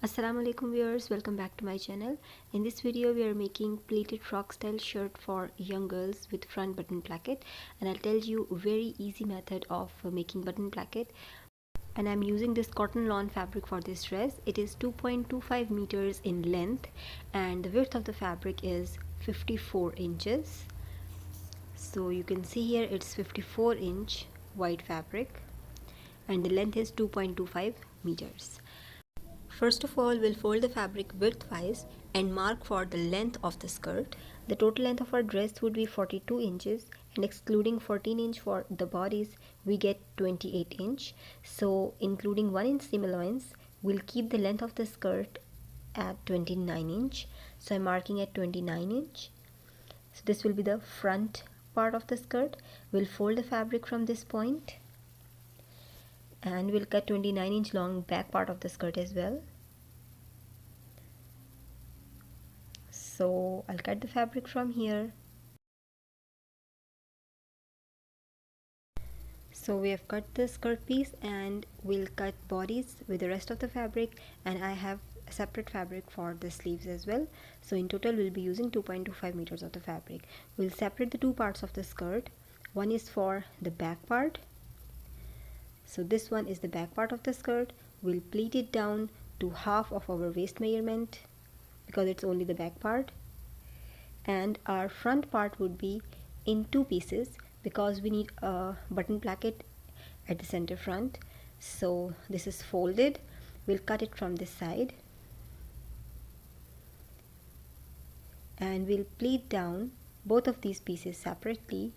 Assalamu alaikum viewers, welcome back to my channel. In this video we are making pleated frock style shirt for young girls with front button placket, and I'll tell you a very easy method of making button placket. And I'm using this cotton lawn fabric for this dress. It is 2.25 meters in length and the width of the fabric is 54 inches. So you can see here it's 54-inch white fabric and the length is 2.25 meters. First of all, we'll fold the fabric widthwise and mark for the length of the skirt. The total length of our dress would be 42 inches, and excluding 14 inch for the bodies, we get 28 inch. So including 1 inch seam allowance, we'll keep the length of the skirt at 29 inch. So I'm marking at 29 inch. So this will be the front part of the skirt. We'll fold the fabric from this point, and we'll cut 29-inch long back part of the skirt as well. So I'll cut the fabric from here. So we have cut the skirt piece and we'll cut bodies with the rest of the fabric, and I have a separate fabric for the sleeves as well. So in total we'll be using 2.25 meters of the fabric. We'll separate the two parts of the skirt. One is for the back part. So this one is the back part of the skirt. We'll pleat it down to half of our waist measurement because it's only the back part, and our front part would be in two pieces because we need a button placket at the center front. So this is folded. We'll cut it from this side and we'll pleat down both of these pieces separately,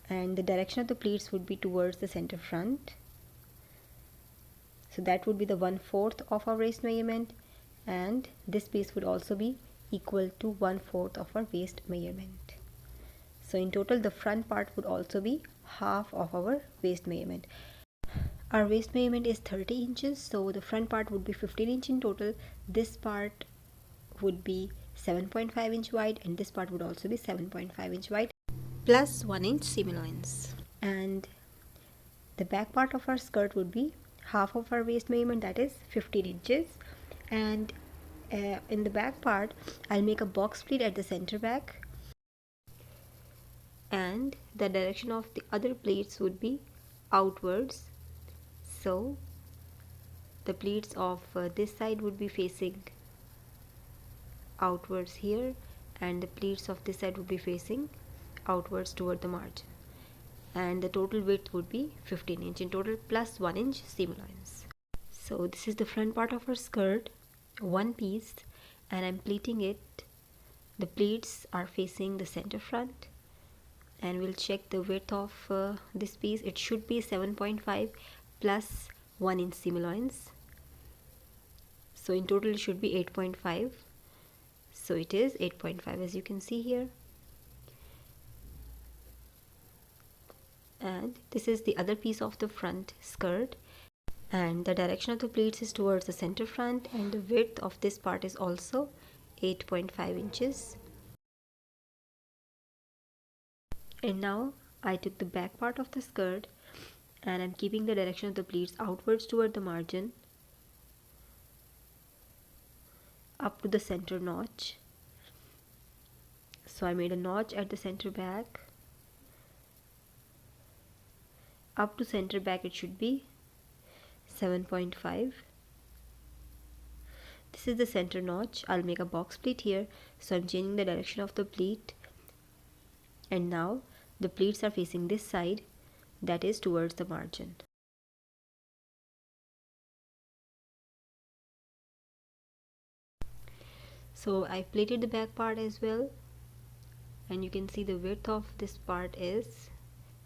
and the direction of the pleats would be towards the center front. So that would be the 1/4 of our waist measurement, and this piece would also be equal to 1/4 of our waist measurement. So in total the front part would also be half of our waist measurement. Our waist measurement is 30 inches, so the front part would be 15 inch in total. This part would be 7.5 inch wide and this part would also be 7.5 inch wide plus 1 inch seam allowance. And the back part of our skirt would be half of our waist measurement, that is 15 inches. And in the back part I'll make a box pleat at the center back, and the direction of the other pleats would be outwards. So the pleats of this side would be facing outwards here, and the pleats of this side would be facing outwards toward the margin, and the total width would be 15 inch in total plus 1 inch seam allowance. So this is the front part of our skirt, one piece, and I'm pleating it. The pleats are facing the center front, and we'll check the width of this piece. It should be 7.5 plus 1 inch seam allowance. So in total it should be 8.5. So it is 8.5 as you can see here. And this is the other piece of the front skirt, and the direction of the pleats is towards the center front, and the width of this part is also 8.5 inches. And now I took the back part of the skirt and I'm keeping the direction of the pleats outwards toward the margin up to the center notch. So I made a notch at the center back. Up to center back it should be 7.5. This is the center notch. I'll make a box pleat here, so I'm changing the direction of the pleat, and now the pleats are facing this side, that is towards the margin. So I pleated the back part as well, and you can see the width of this part is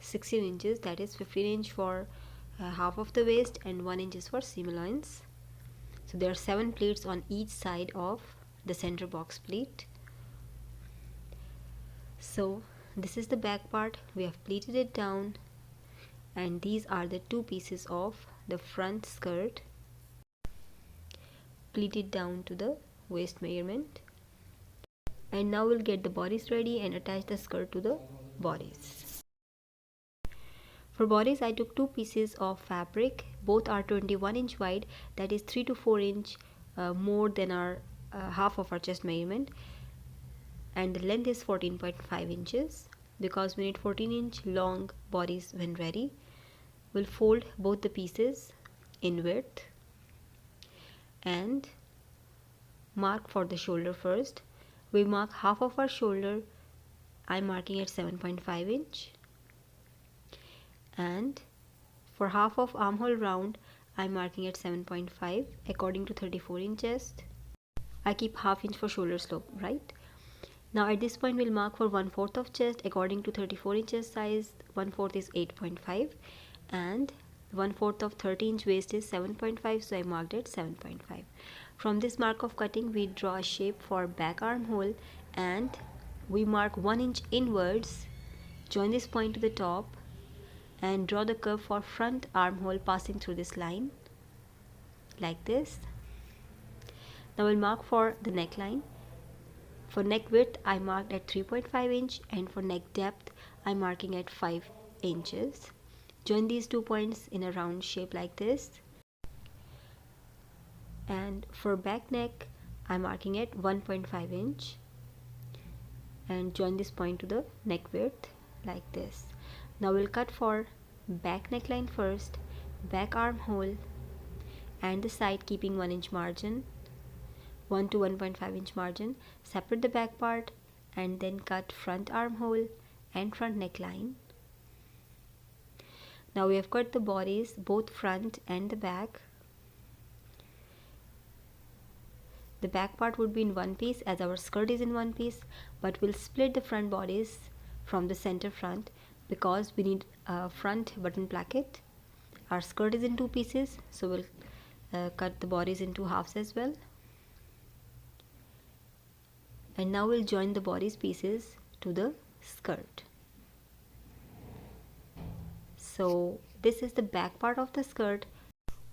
16 inches, that is 15 inch for half of the waist and 1 inch is for seam allowance. So there are 7 pleats on each side of the center box pleat. So this is the back part. We have pleated it down, and these are the two pieces of the front skirt pleated down to the waist measurement. And now we'll get the bodies ready and attach the skirt to the bodies. For bodice, I took two pieces of fabric. Both are 21 inch wide, that is 3 to 4 inch more than our half of our chest measurement, and the length is 14.5 inches because we need 14-inch long bodice when ready. We'll fold both the pieces in width and mark for the shoulder first. We mark half of our shoulder. I'm marking at 7.5 inch, and for half of armhole round I'm marking at 7.5 according to 34 inch chest. I keep half inch for shoulder slope, right? Now at this point we'll mark for 1/4 of chest according to 34 inches size. 1/4 is 8.5 and 1/4 of 30 inch waist is 7.5, so I marked it 7.5. From this mark of cutting we draw a shape for back armhole and we mark 1 inch inwards, join this point to the top and draw the curve for front armhole passing through this line like this. Now we'll mark for the neckline. For neck width I marked at 3.5 inch and for neck depth I'm marking at 5 inches. Join these 2 points in a round shape like this, and for back neck I'm marking at 1.5 inch and join this point to the neck width like this. Now we'll cut for back neckline first, back armhole and the side keeping 1 inch margin, 1 to 1.5 inch margin. Separate the back part and then cut front armhole and front neckline. Now we have cut the bodies, both front and the back. The back part would be in one piece as our skirt is in one piece, but we'll split the front bodies from the center front because we need a front button placket. Our skirt is in two pieces, so we'll cut the bodies in two halves as well. And now we'll join the bodice pieces to the skirt. So this is the back part of the skirt.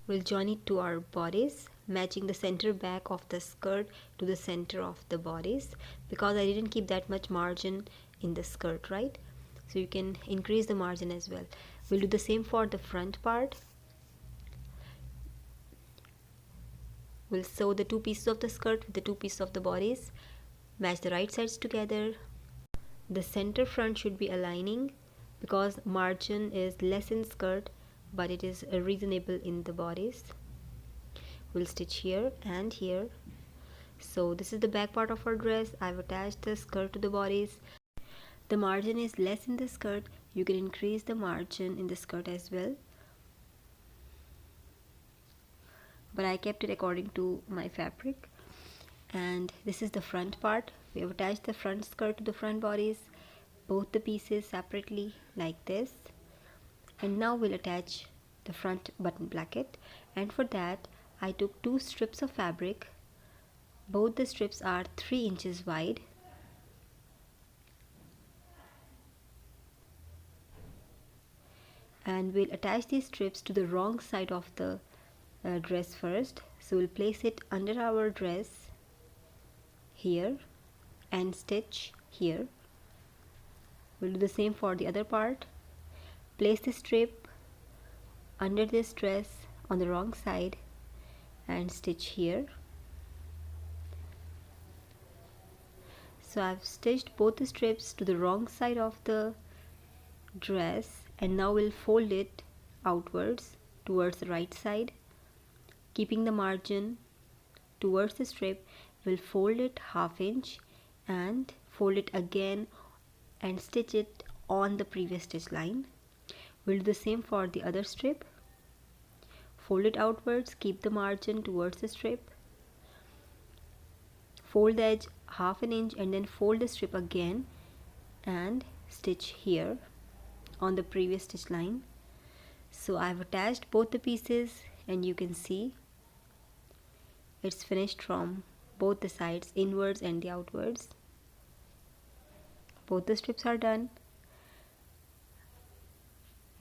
We'll join it to our bodice, matching the center back of the skirt to the center of the bodice because I didn't keep that much margin in the skirt, right? So you can increase the margin as well. We'll do the same for the front part. We'll sew the two pieces of the skirt with the two pieces of the bodice, match the right sides together. The center front should be aligning because margin is less in skirt but it is reasonable in the bodice. We'll stitch here and here. So this is the back part of our dress. I've attached the skirt to the bodice. The margin is less in the skirt. You can increase the margin in the skirt as well, but I kept it according to my fabric. And this is the front part. We have attached the front skirt to the front bodice, both the pieces separately like this. And now we'll attach the front button placket, and for that I took two strips of fabric. Both the strips are 3 inches wide. And we'll attach these strips to the wrong side of the dress first. So we'll place it under our dress here and stitch here. We'll do the same for the other part. Place the strip under this dress on the wrong side and stitch here. So I've stitched both the strips to the wrong side of the dress, and now we'll fold it outwards towards the right side, keeping the margin towards the strip. We'll fold it 1/2 inch and fold it again and stitch it on the previous stitch line. We'll do the same for the other strip. Fold it outwards, keep the margin towards the strip, fold the edge 1/2 inch and then fold the strip again and stitch here on the previous stitch line. So I've attached both the pieces and you can see it's finished from both the sides, inwards and the outwards. Both the strips are done.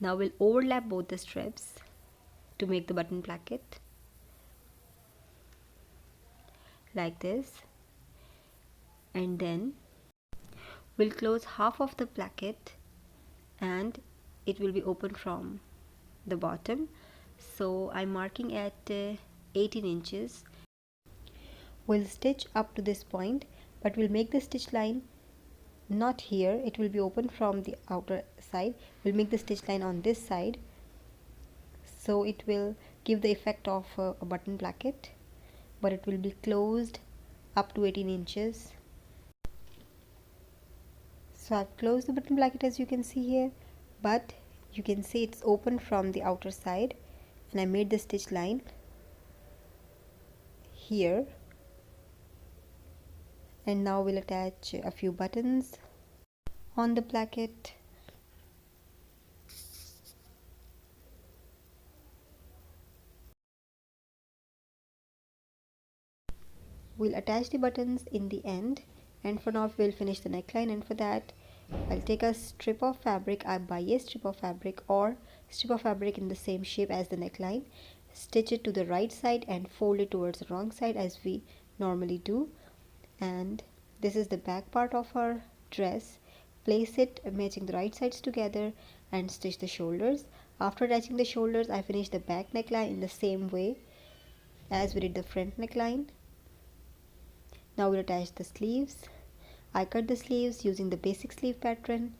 Now we'll overlap both the strips to make the button placket like this, and then we'll close half of the placket and it will be open from the bottom. So I'm marking at 18 inches. We'll stitch up to this point, but we'll make the stitch line not here, it will be open from the outer side. We'll make the stitch line on this side, so it will give the effect of a button placket, but it will be closed up to 18 inches. So I've closed the button placket, as you can see here, but you can see it's open from the outer side, and I made the stitch line here. And now we'll attach a few buttons on the placket. We'll attach the buttons in the end, and for now we'll finish the neckline, and for that I'll take a strip of fabric. I buy a strip of fabric or strip of fabric in the same shape as the neckline, stitch it to the right side and fold it towards the wrong side as we normally do. And this is the back part of our dress. Place it matching the right sides together and stitch the shoulders. After attaching the shoulders, I finish the back neckline in the same way as we did the front neckline. Now we'll attach the sleeves. I cut the sleeves using the basic sleeve pattern,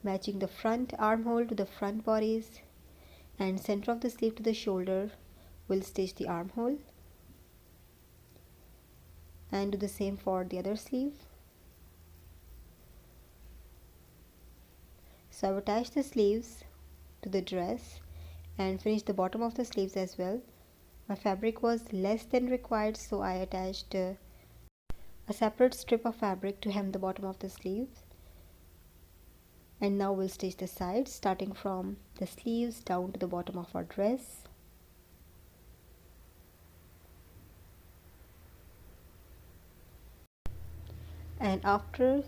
matching the front armhole to the front bodice, and center of the sleeve to the shoulder. We'll stitch the armhole and do the same for the other sleeve. So I've attached the sleeves to the dress and finished the bottom of the sleeves as well. My fabric was less than required, so I attached a separate strip of fabric to hem the bottom of the sleeves. And now we'll stitch the sides, starting from the sleeves down to the bottom of our dress. And after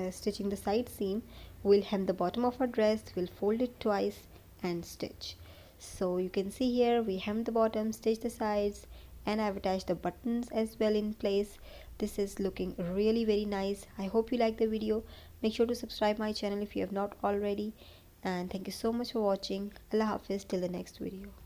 stitching the side seam, we'll hem the bottom of our dress, we'll fold it twice and stitch. So you can see here we hem the bottom, stitch the sides, and I've attached the buttons as well in place. This is looking really very nice. I hope you like the video. Make sure to subscribe my channel if you have not already, and thank you so much for watching. Allah Hafiz, till the next video.